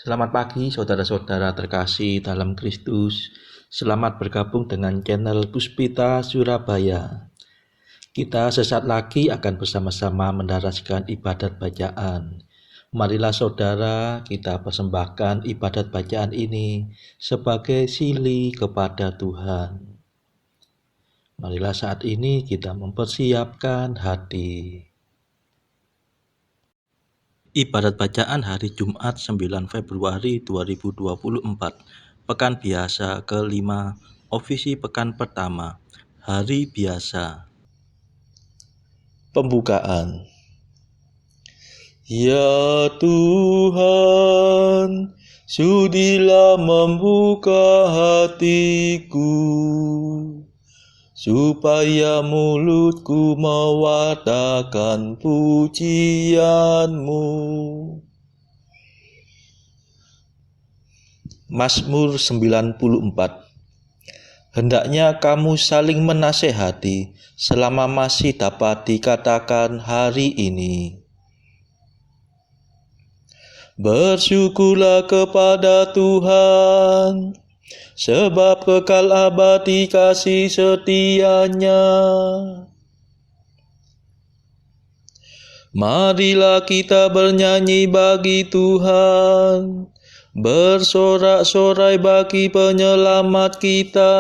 Selamat pagi saudara-saudara terkasih dalam Kristus. Selamat bergabung dengan channel Puspita Surabaya. Kita sesaat lagi akan bersama-sama mendaraskan ibadat bacaan. Marilah saudara, kita persembahkan ibadat bacaan ini sebagai sili kepada Tuhan. Marilah saat ini kita mempersiapkan hati. Ibadat bacaan hari Jumat 9 Februari 2024, Pekan Biasa ke-5, Ofisi Pekan Pertama, Hari Biasa. Pembukaan. Ya Tuhan, sudilah membuka hatiku, supaya mulutku mewartakan pujian-Mu. Mazmur 94. Hendaknya kamu saling menasehati selama masih dapat dikatakan hari ini. Bersyukurlah kepada Tuhan, sebab kekal abadi kasih setia-Nya. Marilah kita bernyanyi bagi Tuhan, bersorak-sorai bagi penyelamat kita,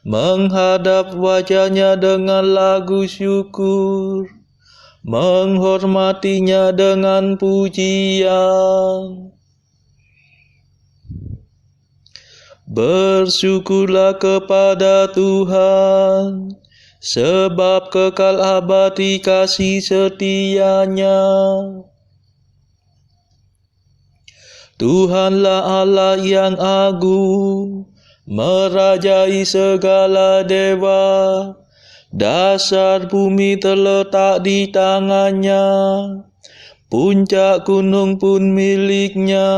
menghadap wajah-Nya dengan lagu syukur, menghormati-Nya dengan pujian. Bersyukurlah kepada Tuhan, sebab kekal abadi kasih setia-Nya. Tuhanlah Allah yang agung, merajai segala dewa. Dasar bumi terletak di tangan-Nya, puncak gunung pun milik-Nya.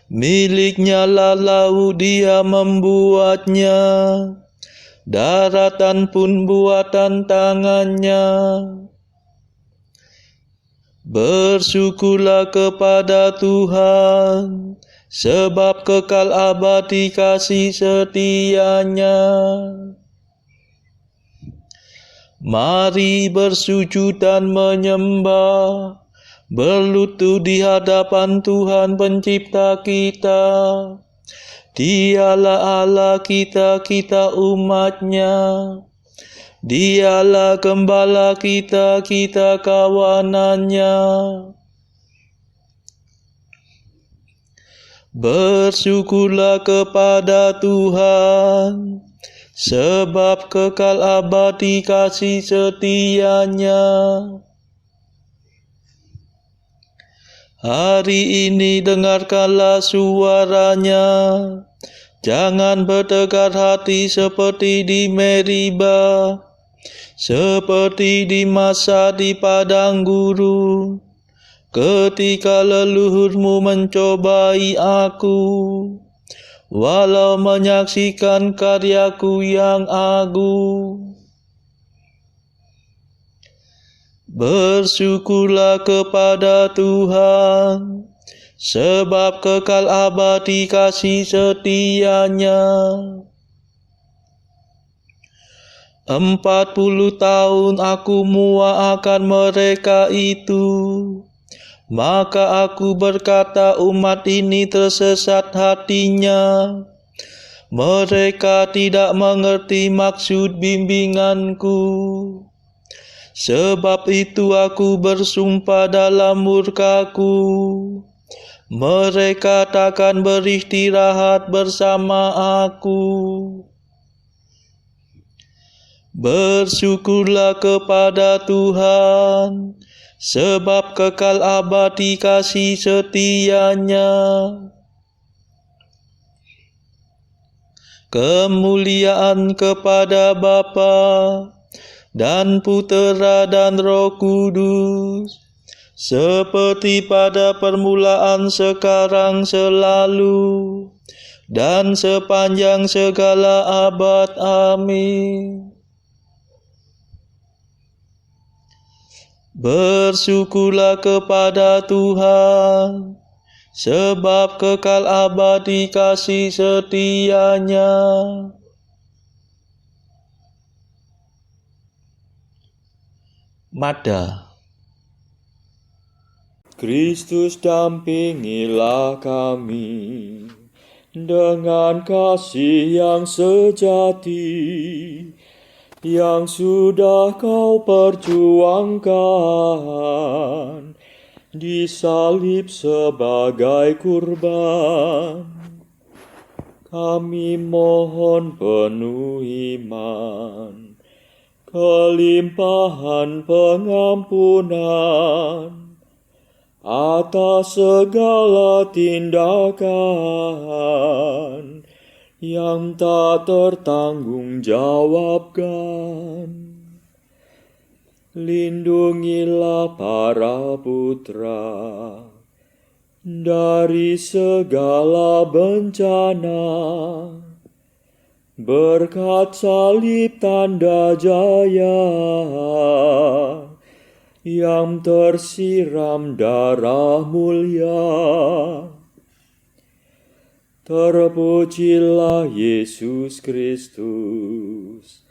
Milik-Nya lah laut, Dia membuatnya, daratan pun buatan tangan-Nya. Bersyukurlah kepada Tuhan, sebab kekal abadi kasih setia-Nya. Mari bersujud dan menyembah, berlutut di hadapan Tuhan Pencipta kita. Dialah Allah kita, kita umat-Nya. Dialah gembala kita, kita kawanan-Nya. Bersyukurlah kepada Tuhan, sebab kekal abadi kasih setia-Nya. Hari ini dengarkanlah suara-Nya, jangan bertegar hati seperti di Meriba, seperti di masa di padang gurun, ketika leluhurmu mencobai aku, walau menyaksikan karyaku yang agung. Bersyukurlah kepada Tuhan, sebab kekal abadi kasih setia-Nya. 40 tahun aku muak akan mereka itu, maka aku berkata umat ini tersesat hatinya. Mereka tidak mengerti maksud bimbinganku. Sebab itu aku bersumpah dalam murkaku, mereka takkan beristirahat bersama aku. Bersyukurlah kepada Tuhan, sebab kekal abadi kasih setia-Nya. Kemuliaan kepada Bapa dan Putera dan Roh Kudus, seperti pada permulaan, sekarang, selalu, dan sepanjang segala abad. Amin. Bersyukurlah kepada Tuhan, sebab kekal abadi kasih setianya. Mada. Kristus dampingilah kami dengan kasih yang sejati yang sudah kau perjuangkan, disalib sebagai kurban. Kami mohon penuh iman, kelimpahan pengampunan atas segala tindakan yang tak tertanggungjawabkan. Lindungilah para putra dari segala bencana, berkat salib tanda jaya yang tersiram darah mulia. Terpujilah Yesus Kristus,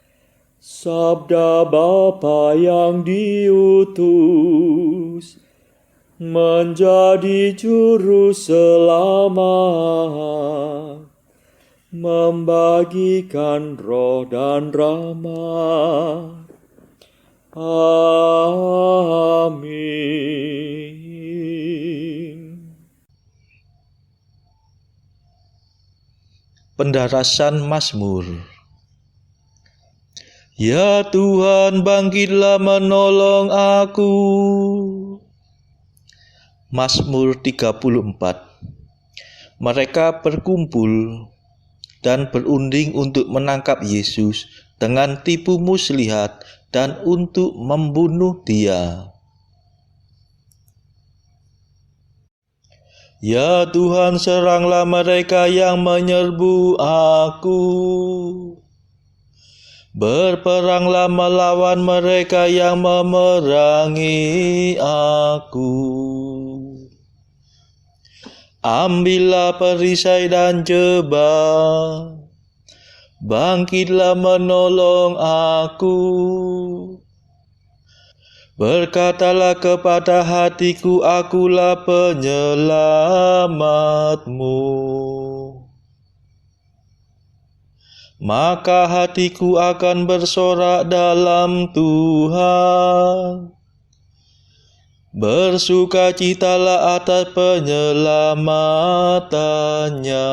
Sabda Bapa yang diutus menjadi juru selamat, membagikan roh dan rahmat. Amin. Pendarasan Mazmur. Ya Tuhan, bangkitlah menolong aku. Mazmur 34. Mereka berkumpul dan berunding untuk menangkap Yesus dengan tipu muslihat dan untuk membunuh Dia. Ya Tuhan, seranglah mereka yang menyerbu aku. Berperanglah melawan mereka yang memerangi aku. Ambillah perisai dan jebak, bangkitlah menolong aku. Berkatalah kepada hatiku, akulah penyelamatmu. Maka hatiku akan bersorak dalam Tuhan. Bersukacitalah atas penyelamatannya.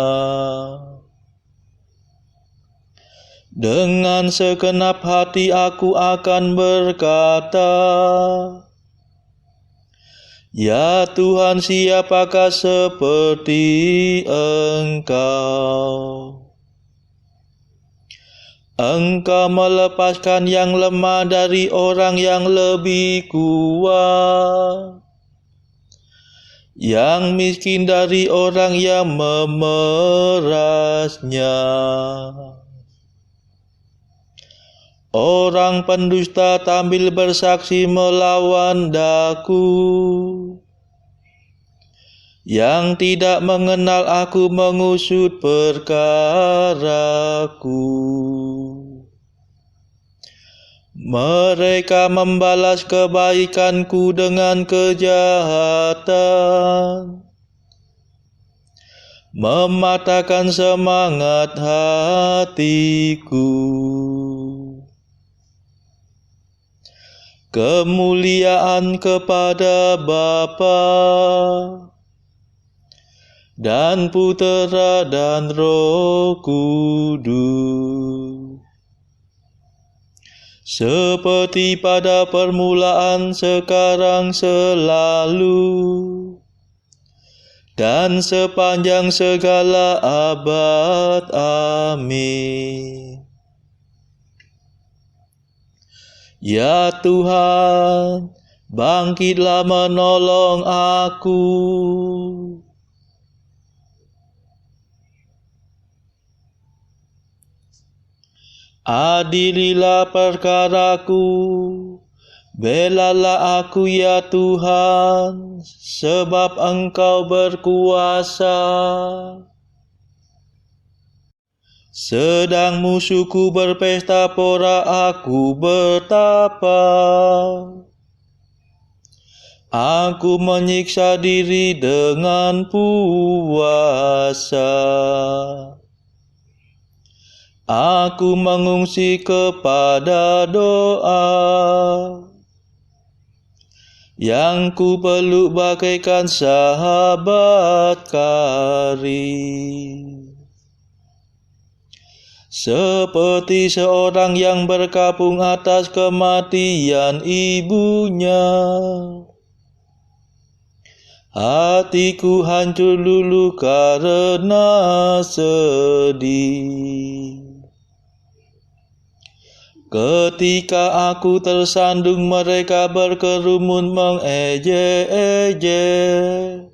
Dengan segenap hati aku akan berkata, Ya Tuhan, siapakah seperti Engkau? Engkau melepaskan yang lemah dari orang yang lebih kuat, yang miskin dari orang yang memerasnya. Orang pendusta tampil bersaksi melawan daku, yang tidak mengenal aku mengusut perkaraku. Mereka membalas kebaikanku dengan kejahatan, mematahkan semangat hatiku. Kemuliaan kepada Bapa dan Putera dan Roh Kudus, seperti pada permulaan, sekarang, selalu, dan sepanjang segala abad. Amin. Ya Tuhan, bangkitlah menolong aku. Adililah perkaraku Belalah aku ya Tuhan, sebab Engkau berkuasa. Sedang musuhku berpesta, pora aku bertapa. Aku menyiksa diri dengan puasa. Aku mengungsi kepada doa, yang ku peluk bagaikan sahabat karib. Seperti seorang yang berkabung atas kematian ibunya, hatiku hancur luluh karena sedih. Ketika aku tersandung, mereka berkerumun mengejek-ejek.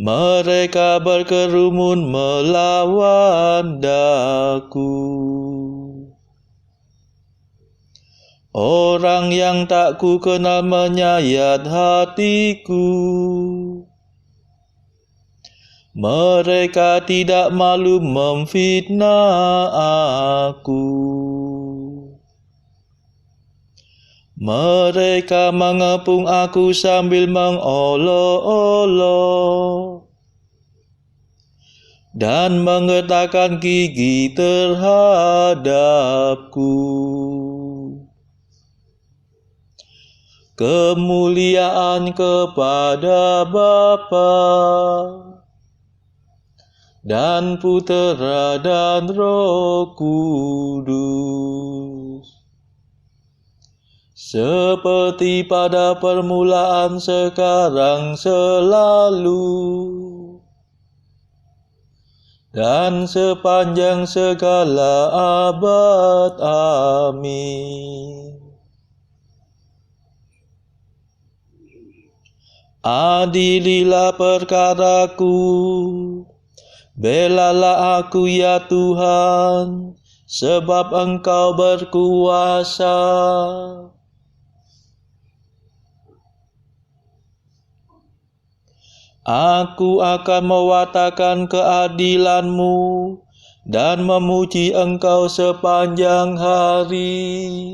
Mereka berkerumun melawan daku. Orang yang tak ku kenal menyayat hatiku. Mereka tidak malu memfitnah aku. Mereka mengepung aku sambil mengolok-olok dan menggertakkan gigi terhadapku. Kemuliaan kepada Bapa dan Putera dan Roh Kudus, seperti pada permulaan, sekarang, selalu, dan sepanjang segala abad. Amin. Adililah perkaraku, belalah aku ya Tuhan, sebab Engkau berkuasa. Aku akan mewartakan keadilan-Mu dan memuji Engkau sepanjang hari.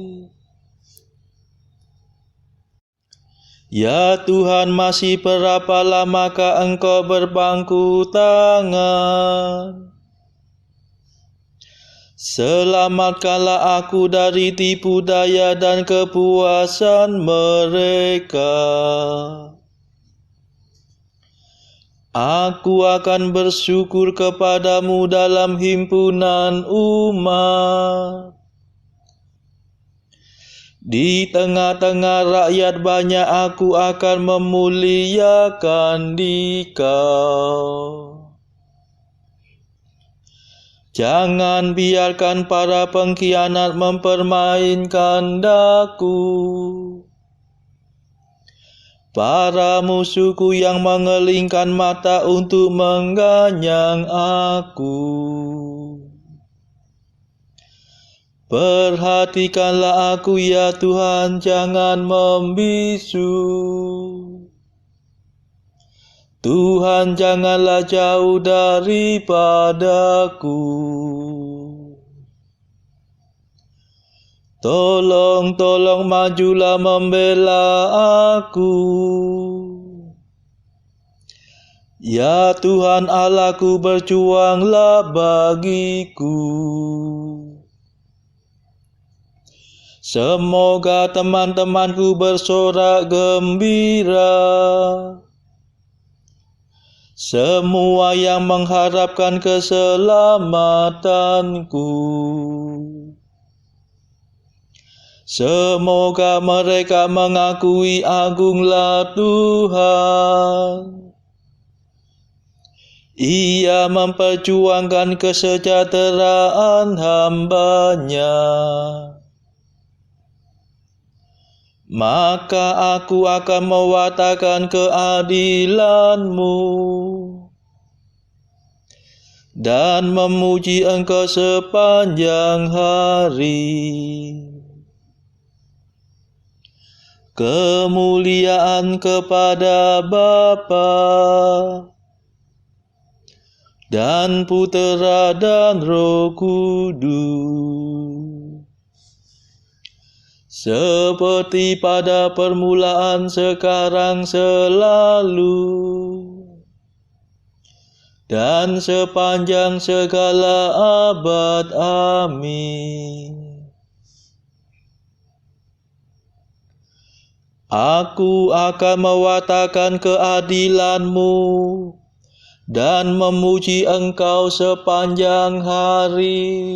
Ya Tuhan, masih berapa lamakah Engkau berpangku tangan? Selamatkanlah aku dari tipu daya dan kepuasan mereka. Aku akan bersyukur kepadamu dalam himpunan umat. Di tengah-tengah rakyat banyak aku akan memuliakan Dikau. Jangan biarkan para pengkhianat mempermainkan daku. Para musuhku yang mengelingkan mata untuk mengganyang aku. Perhatikanlah aku ya Tuhan, jangan membisu. Tuhan, janganlah jauh daripadaku. Tolong majulah membela aku. Ya Tuhan Allahku, berjuanglah bagiku. Semoga teman-temanku bersorak gembira. Semua yang mengharapkan keselamatanku. Semoga mereka mengakui agunglah Tuhan. Ia memperjuangkan kesejahteraan hamba-Nya. Maka aku akan mewartakan keadilan-Mu dan memuji Engkau sepanjang hari. Kemuliaan kepada Bapa dan Putera dan Roh Kudus, seperti pada permulaan, sekarang, selalu, dan sepanjang segala abad. Amin. Aku akan mewartakan keadilan-Mu dan memuji Engkau sepanjang hari.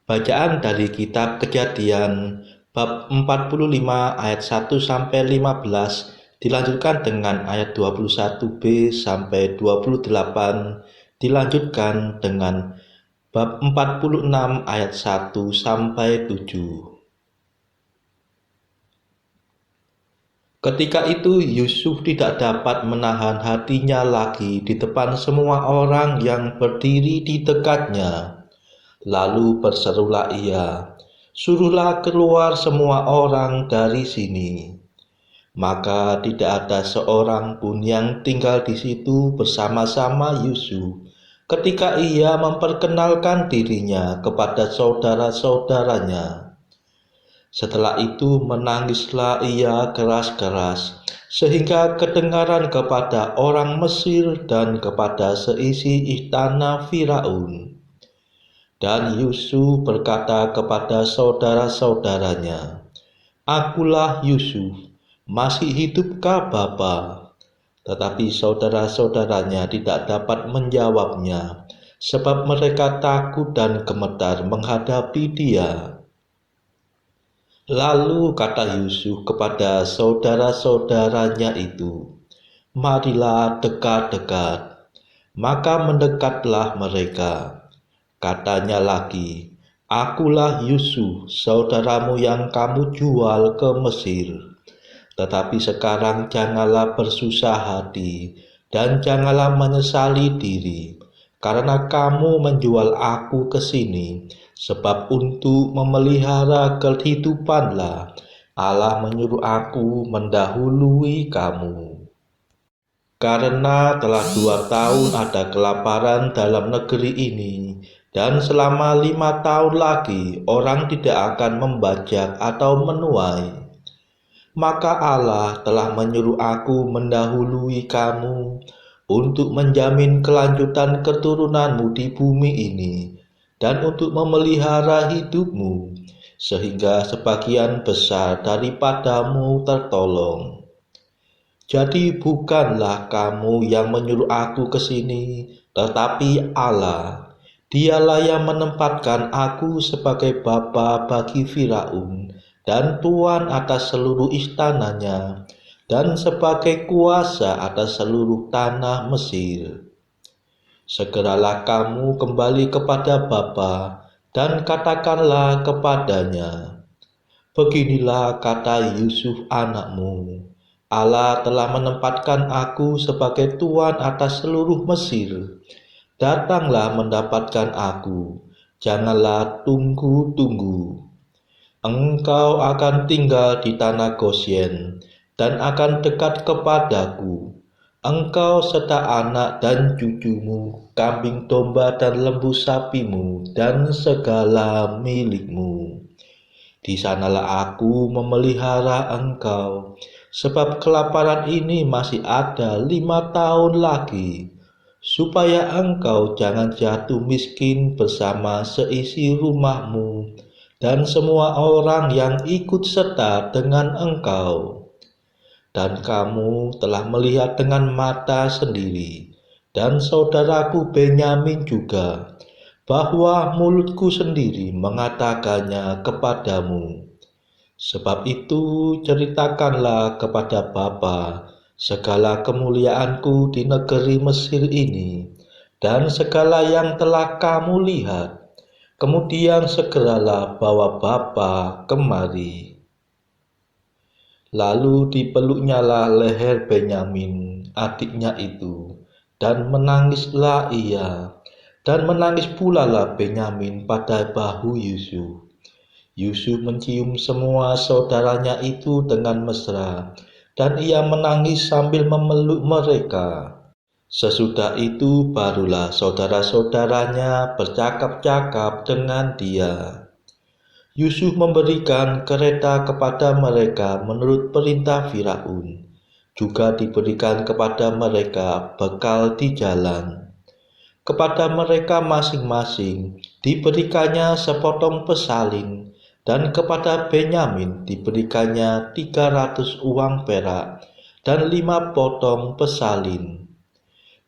Bacaan dari kitab Kejadian bab 45 ayat 1 sampai 15 dilanjutkan dengan ayat 21b sampai 28 dilanjutkan dengan bab 46 ayat 1 sampai 7. Ketika itu Yusuf tidak dapat menahan hatinya lagi di depan semua orang yang berdiri di dekatnya. Lalu berserulah ia, "Suruhlah keluar semua orang dari sini." Maka tidak ada seorang pun yang tinggal di situ bersama-sama Yusuf ketika ia memperkenalkan dirinya kepada saudara-saudaranya. Setelah itu menangislah ia keras-keras, sehingga kedengaran kepada orang Mesir dan kepada seisi istana Firaun. Dan Yusuf berkata kepada saudara-saudaranya, "Akulah Yusuf, masih hidupkah Bapa?" Tetapi saudara-saudaranya tidak dapat menjawabnya, sebab mereka takut dan gemetar menghadapi dia. Lalu kata Yusuf kepada saudara-saudaranya itu, "Marilah dekat-dekat." Maka mendekatlah mereka. Katanya lagi, "Akulah Yusuf, saudaramu yang kamu jual ke Mesir. Tetapi sekarang janganlah bersusah hati dan janganlah menyesali diri, karena kamu menjual aku ke sini, sebab untuk memelihara kehidupanlah Allah menyuruh aku mendahului kamu. Karena telah 2 tahun ada kelaparan dalam negeri ini, dan selama 5 tahun lagi orang tidak akan membajak atau menuai. Maka Allah telah menyuruh aku mendahului kamu untuk menjamin kelanjutan keturunanmu di bumi ini dan untuk memelihara hidupmu, sehingga sebagian besar daripadamu tertolong. Jadi bukanlah kamu yang menyuruh aku ke sini, tetapi Allah. Dialah yang menempatkan aku sebagai bapa bagi Firaun dan tuan atas seluruh istananya, dan sebagai kuasa atas seluruh tanah Mesir. Segeralah kamu kembali kepada Bapa dan katakanlah kepadanya, "Beginilah kata Yusuf anakmu, Allah telah menempatkan aku sebagai tuan atas seluruh Mesir. Datanglah mendapatkan aku, janganlah tunggu-tunggu. Engkau akan tinggal di tanah Gosyen dan akan dekat kepadaku. Engkau serta anak dan cucumu, kambing domba dan lembu sapimu, dan segala milikmu. Di sanalah aku memelihara engkau, sebab kelaparan ini masih ada 5 tahun lagi, supaya engkau jangan jatuh miskin bersama seisi rumahmu dan semua orang yang ikut serta dengan engkau. Dan kamu telah melihat dengan mata sendiri, dan saudaraku Benyamin juga, bahwa mulutku sendiri mengatakannya kepadamu. Sebab itu ceritakanlah kepada Bapa segala kemuliaanku di negeri Mesir ini, dan segala yang telah kamu lihat. Kemudian segeralah bawa Bapa kemari." Lalu dipeluknyalah leher Benyamin, adiknya itu, dan menangislah ia. Dan menangis pula lah Benyamin pada bahu Yusuf. Yusuf mencium semua saudaranya itu dengan mesra, dan ia menangis sambil memeluk mereka. Sesudah itu barulah saudara-saudaranya bercakap-cakap dengan dia. Yusuf memberikan kereta kepada mereka menurut perintah Firaun. Juga diberikan kepada mereka bekal di jalan. Kepada mereka masing-masing diberikannya sepotong pesalin, dan kepada Benyamin diberikannya 300 uang perak dan 5 potong pesalin.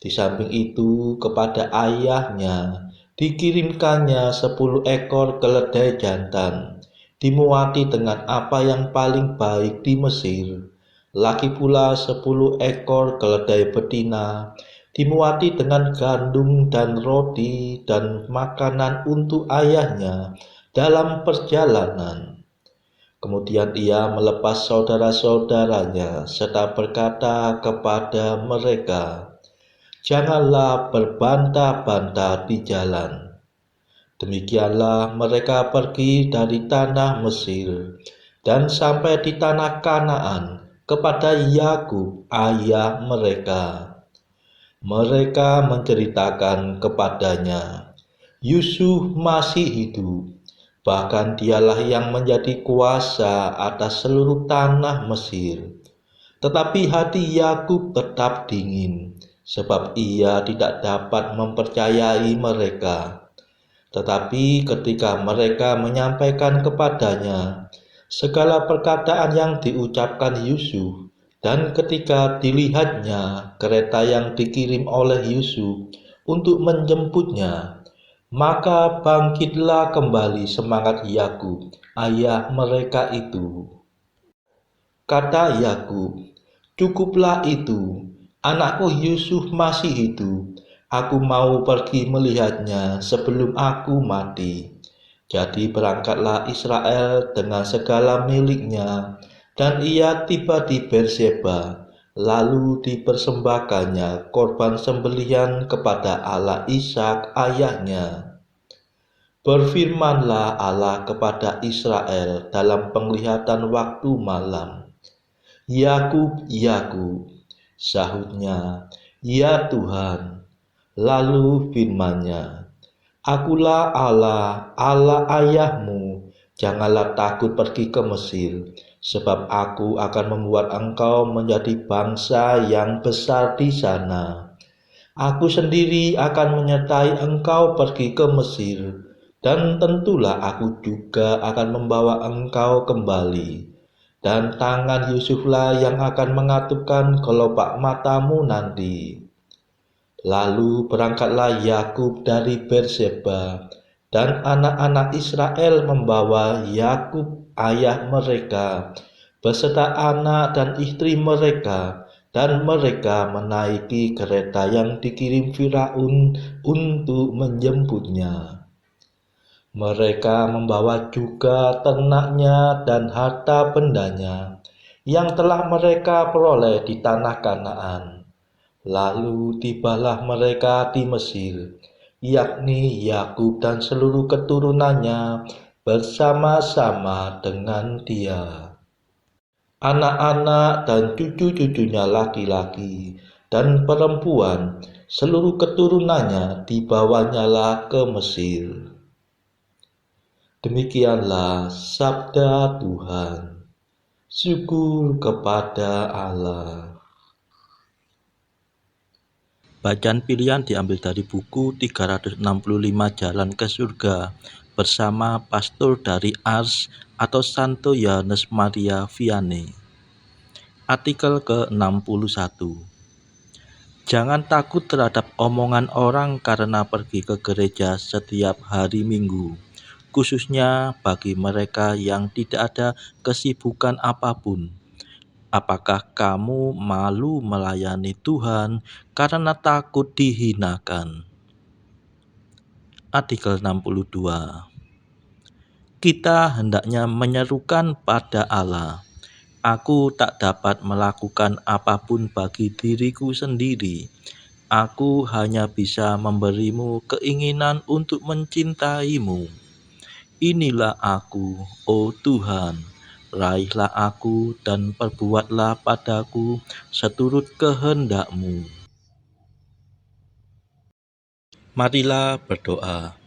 Di samping itu kepada ayahnya dikirimkannya 10 ekor keledai jantan, dimuati dengan apa yang paling baik di Mesir. Lagi pula 10 ekor keledai betina, dimuati dengan gandum dan roti dan makanan untuk ayahnya dalam perjalanan. Kemudian ia melepas saudara-saudaranya serta berkata kepada mereka, "Janganlah berbantah-bantah di jalan." Demikianlah mereka pergi dari tanah Mesir dan sampai di tanah Kanaan kepada Yakub ayah mereka. Mereka menceritakan kepadanya, Yusuf masih hidup, bahkan dialah yang menjadi kuasa atas seluruh tanah Mesir. Tetapi hati Yakub tetap dingin, sebab ia tidak dapat mempercayai mereka. Tetapi ketika mereka menyampaikan kepadanya segala perkataan yang diucapkan Yusuf, dan ketika dilihatnya kereta yang dikirim oleh Yusuf untuk menjemputnya, maka bangkitlah kembali semangat Yakub, ayah mereka itu. Kata Yakub, "Cukuplah itu, anakku Yusuf masih hidup. Aku mau pergi melihatnya sebelum aku mati." Jadi berangkatlah Israel dengan segala miliknya, dan ia tiba di Berseba, lalu dipersembahkannya korban sembelihan kepada Allah Ishak ayahnya. Berfirmanlah Allah kepada Israel dalam penglihatan waktu malam. "Yakub, Yakub," sahutnya, "Ya Tuhan." Lalu firman-Nya, "Akulah Allah, Allah ayahmu. Janganlah takut pergi ke Mesir, sebab aku akan membuat engkau menjadi bangsa yang besar di sana. Aku sendiri akan menyertai engkau pergi ke Mesir, dan tentulah aku juga akan membawa engkau kembali. Dan tangan Yusuflah yang akan mengatupkan kelopak matamu nanti." Lalu berangkatlah Yakub dari Berseba, dan anak-anak Israel membawa Yakub ayah mereka beserta anak dan istri mereka, dan mereka menaiki kereta yang dikirim Firaun untuk menjemputnya. Mereka membawa juga ternaknya dan harta bendanya yang telah mereka peroleh di tanah Kanaan. Lalu tibalah mereka di Mesir, yakni Yakub dan seluruh keturunannya bersama-sama dengan dia. Anak-anak dan cucu-cucunya laki-laki dan perempuan, seluruh keturunannya dibawanyalah ke Mesir. Demikianlah sabda Tuhan. Syukur kepada Allah. Bacaan pilihan diambil dari buku 365 Jalan ke Surga bersama pastor dari Ars atau Santo Yohanes Maria Vianney. Artikel ke-61. Jangan takut terhadap omongan orang karena pergi ke gereja setiap hari Minggu, khususnya bagi mereka yang tidak ada kesibukan apapun. Apakah kamu malu melayani Tuhan karena takut dihinakan? Artikel 62. Kita hendaknya menyerukan pada Allah, "Aku tak dapat melakukan apapun bagi diriku sendiri. Aku hanya bisa memberimu keinginan untuk mencintaimu. Inilah aku, oh Tuhan, raihlah aku dan perbuatlah padaku seturut kehendak-Mu. Marilah berdoa.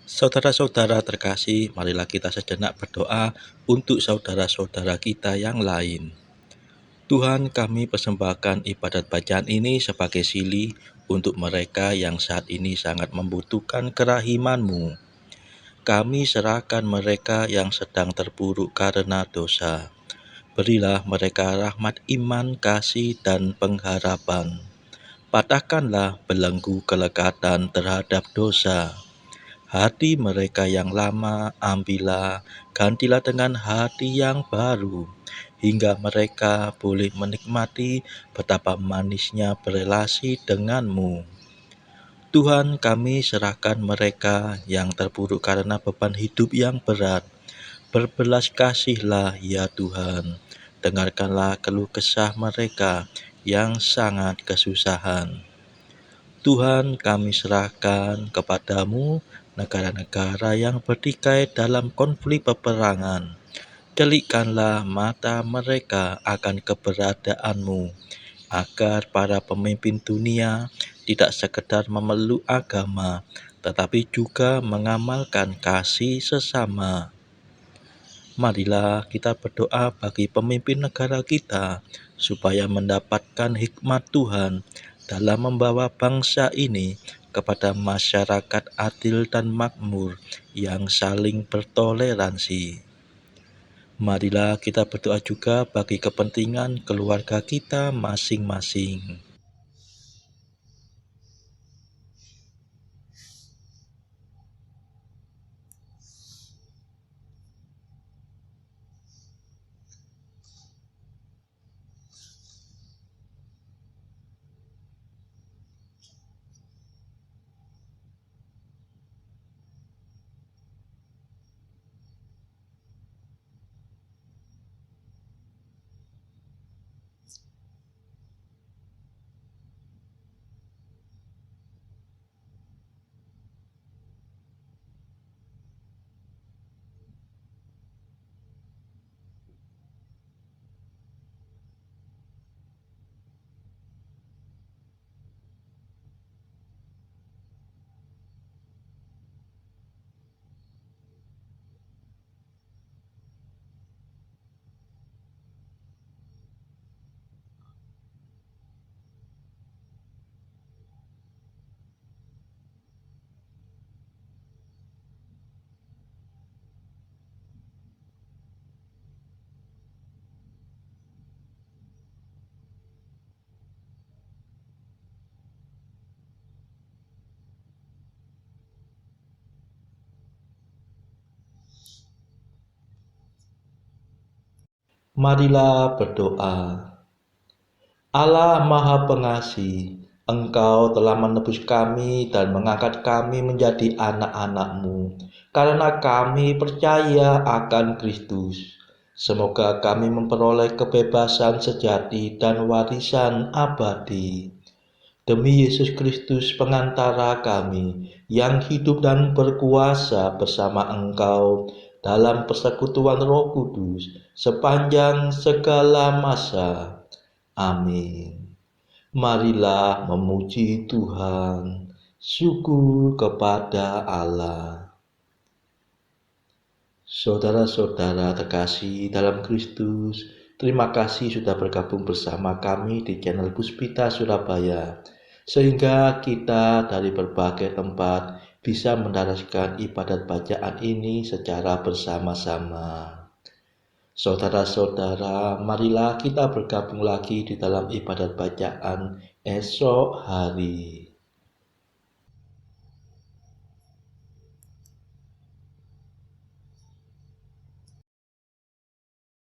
Saudara-saudara terkasih, marilah kita sejenak berdoa untuk saudara-saudara kita yang lain. Tuhan, kami persembahkan ibadat bacaan ini sebagai sili untuk mereka yang saat ini sangat membutuhkan kerahiman-Mu. Kami serahkan mereka yang sedang terpuruk karena dosa. Berilah mereka rahmat iman, kasih, dan pengharapan. Patahkanlah belenggu kelekatan terhadap dosa. Hati mereka yang lama ambillah, gantilah dengan hati yang baru, hingga mereka boleh menikmati betapa manisnya berelasi denganmu. Tuhan, kami serahkan mereka yang terpuruk karena beban hidup yang berat. Berbelas kasihlah ya Tuhan, dengarkanlah keluh kesah mereka yang sangat kesusahan. Tuhan, kami serahkan kepadamu negara-negara yang bertikai dalam konflik peperangan. Celikkanlah mata mereka akan keberadaan-Mu, agar para pemimpin dunia tidak sekedar memeluk agama, tetapi juga mengamalkan kasih sesama. Marilah kita berdoa bagi pemimpin negara kita, supaya mendapatkan hikmat Tuhan dalam membawa bangsa ini kepada masyarakat adil dan makmur yang saling bertoleransi. Marilah kita berdoa juga bagi kepentingan keluarga kita masing-masing. Marilah berdoa. Allah Maha Pengasih, Engkau telah menebus kami dan mengangkat kami menjadi anak-anak-Mu, karena kami percaya akan Kristus. Semoga kami memperoleh kebebasan sejati dan warisan abadi. Demi Yesus Kristus pengantara kami, yang hidup dan berkuasa bersama Engkau dalam persekutuan Roh Kudus sepanjang segala masa. Amin. Marilah memuji Tuhan. Syukur kepada Allah. Saudara-saudara terkasih dalam Kristus, terima kasih sudah bergabung bersama kami di channel Puspita Surabaya, sehingga kita dari berbagai tempat bisa mendaraskan ibadat bacaan ini secara bersama-sama. Saudara-saudara, marilah kita bergabung lagi di dalam ibadat bacaan esok hari.